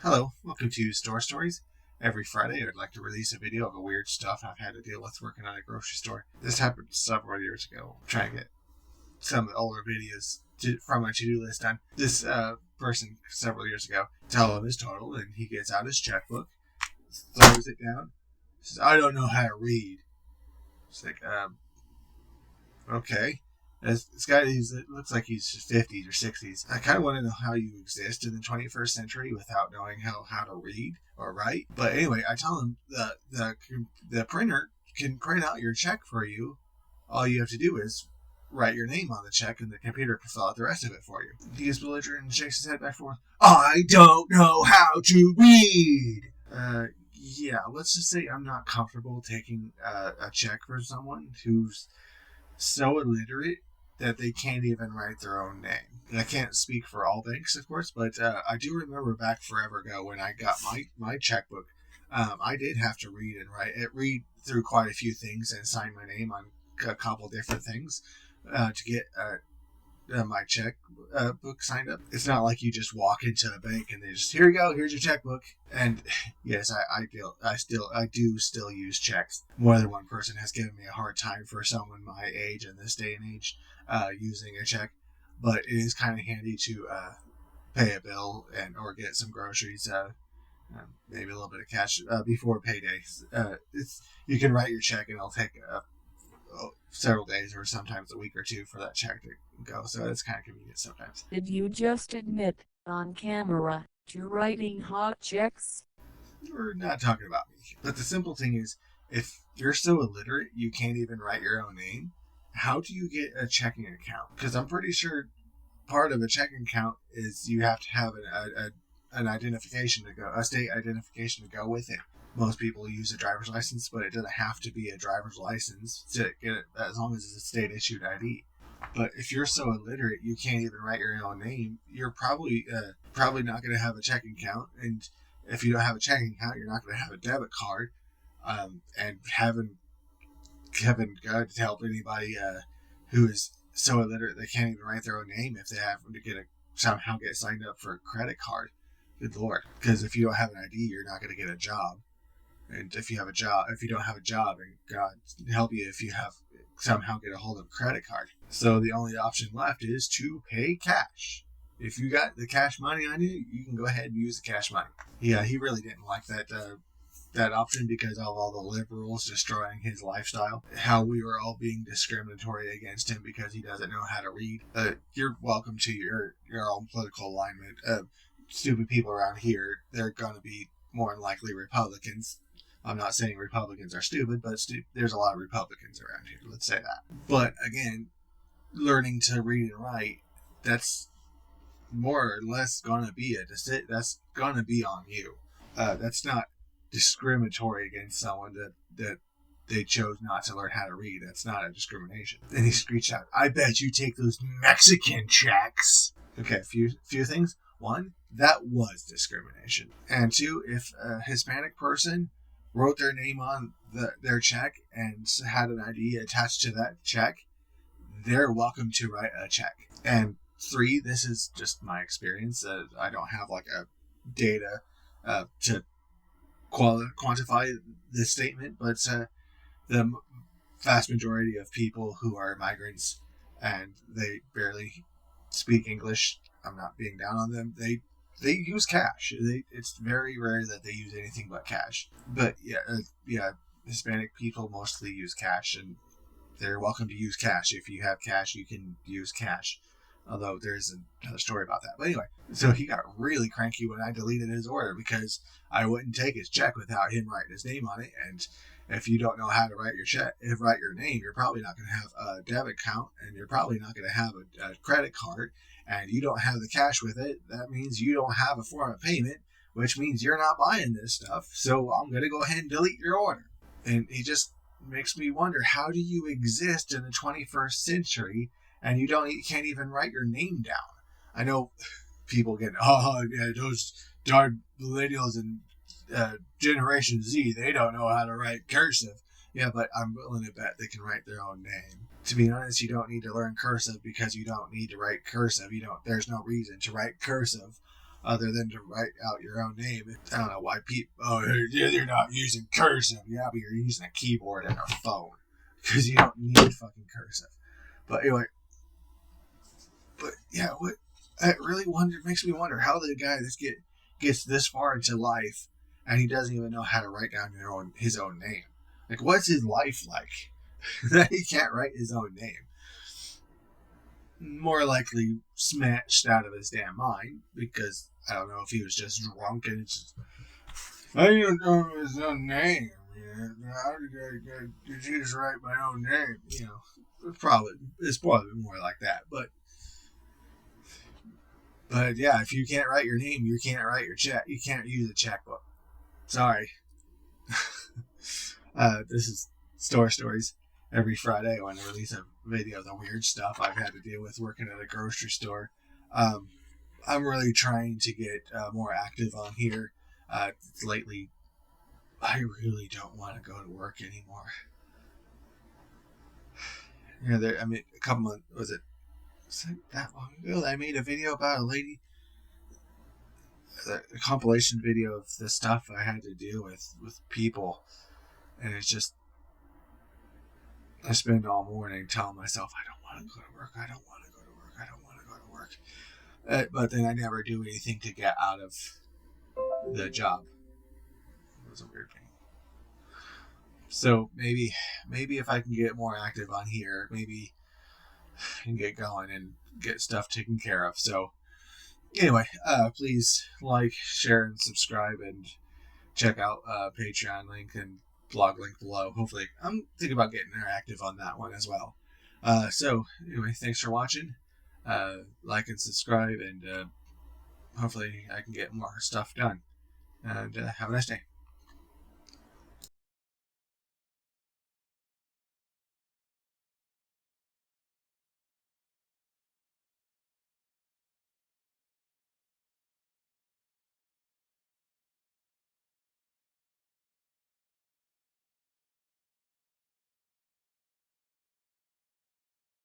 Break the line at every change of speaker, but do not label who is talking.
Hello, welcome to Store Stories. Every Friday, I'd like to release a video of the weird stuff I've had to deal with working at a grocery store. This happened several years ago. I'm trying to get some of the older videos from my to-do list done. This person several years ago tell him his total, and he gets out his checkbook, throws it down, says, "I don't know how to read." It's like, okay. This guy, it looks like he's 50s or 60s. I kind of want to know how you exist in the 21st century without knowing how to read or write. But anyway, I tell him the printer can print out your check for you. All you have to do is write your name on the check, and the computer can fill out the rest of it for you. He is belligerent and shakes his head back and forth. I don't know how to read. Yeah, let's just say I'm not comfortable taking a check for someone who's so illiterate that they can't even write their own name. And I can't speak for all banks, of course, but I do remember back forever ago when I got my checkbook, I did have to read through quite a few things and sign my name on a couple different things to get my check book signed up. It's not like you just walk into a bank and they just, here you go, here's your checkbook. And yes, I do still use checks. More than one person has given me a hard time for someone my age in this day and age using a check, but it is kind of handy to pay a bill or get some groceries. Maybe a little bit of cash before payday. You can write your check and it'll take several days or sometimes a week or two for that check to go, so it's kind of convenient sometimes.
Did you just admit on camera to writing hot checks?
We're not talking about me, but the simple thing is, if you're so illiterate you can't even write your own name, how do you get a checking account? Because I'm pretty sure part of a checking account is you have to have an identification to go, a state identification to go with it. Most people use a driver's license, but it doesn't have to be a driver's license to get it, as long as it's a state-issued ID. But if you're so illiterate you can't even write your own name, you're probably not going to have a checking account. And if you don't have a checking account, you're not going to have a debit card. And haven't God to help anybody who is so illiterate they can't even write their own name if they happen to somehow get signed up for a credit card. Good Lord. Because if you don't have an ID, you're not going to get a job. And if you don't have a job, and God help you if you somehow get a hold of a credit card. So the only option left is to pay cash. If you got the cash money on you, you can go ahead and use the cash money. Yeah, he really didn't like that option because of all the liberals destroying his lifestyle. How we were all being discriminatory against him because he doesn't know how to read. You're welcome to your own political alignment. Stupid people around here, they're going to be more than likely Republicans. I'm not saying Republicans are stupid, but there's a lot of Republicans around here, let's say that. But again, learning to read and write, that's more or less going to be that's going to be on you. That's not discriminatory against someone that they chose not to learn how to read. That's not a discrimination. Then he screeched out, I bet you take those Mexican checks. Okay, a few things. One, that was discrimination. And two, if a Hispanic person wrote their name on their check and had an ID attached to that check, they're welcome to write a check. And three, this is just my experience. I don't have like a data to quantify this statement, but the vast majority of people who are migrants and they barely speak English, I'm not being down on them, they use cash. It's very rare that they use anything but cash. But yeah, Hispanic people mostly use cash, and they're welcome to use cash. If you have cash, you can use cash. Although there's another story about that. But anyway, so he got really cranky when I deleted his order because I wouldn't take his check without him writing his name on it. And if you don't know how to write your name, you're probably not going to have a debit account, and you're probably not going to have a credit card, and you don't have the cash with it. That means you don't have a form of payment, which means you're not buying this stuff. So I'm going to go ahead and delete your order. And it just makes me wonder, how do you exist in the 21st century and you can't even write your name down? I know people get, those darn millennials and Generation Z, they don't know how to write cursive. Yeah, but I'm willing to bet they can write their own name. To be honest, you don't need to learn cursive because you don't need to write cursive. There's no reason to write cursive other than to write out your own name. I don't know why people, you're not using cursive. Yeah, but you're using a keyboard and a phone because you don't need fucking cursive. But anyway, it really makes me wonder how the guy gets this far into life and he doesn't even know how to write down his own name. Like, what's his life like that he can't write his own name? More likely smashed out of his damn mind, because I don't know if he was just drunk and just, I don't know his own name. How did I just write my own name? It's probably more like that. But yeah, if you can't write your name, you can't write your check. You can't use a checkbook. Sorry. This is Store Stories. Every Friday when I release a video of the weird stuff I've had to deal with working at a grocery store. I'm really trying to get more active on here. Lately, I really don't want to go to work anymore. A couple months, was it that long ago? I made a video about a lady, a compilation video of the stuff I had to deal with people, and it's just, I spend all morning telling myself, I don't want to go to work, I don't want to go to work, I don't want to go to work. But then I never do anything to get out of the job. It was a weird thing. So maybe if I can get more active on here, maybe I can get going and get stuff taken care of. So anyway, please like, share, and subscribe, and check out Patreon link and blog link below. Hopefully, I'm thinking about getting interactive on that one as well. So anyway, thanks for watching. Like and subscribe, and hopefully I can get more stuff done. And have a nice day.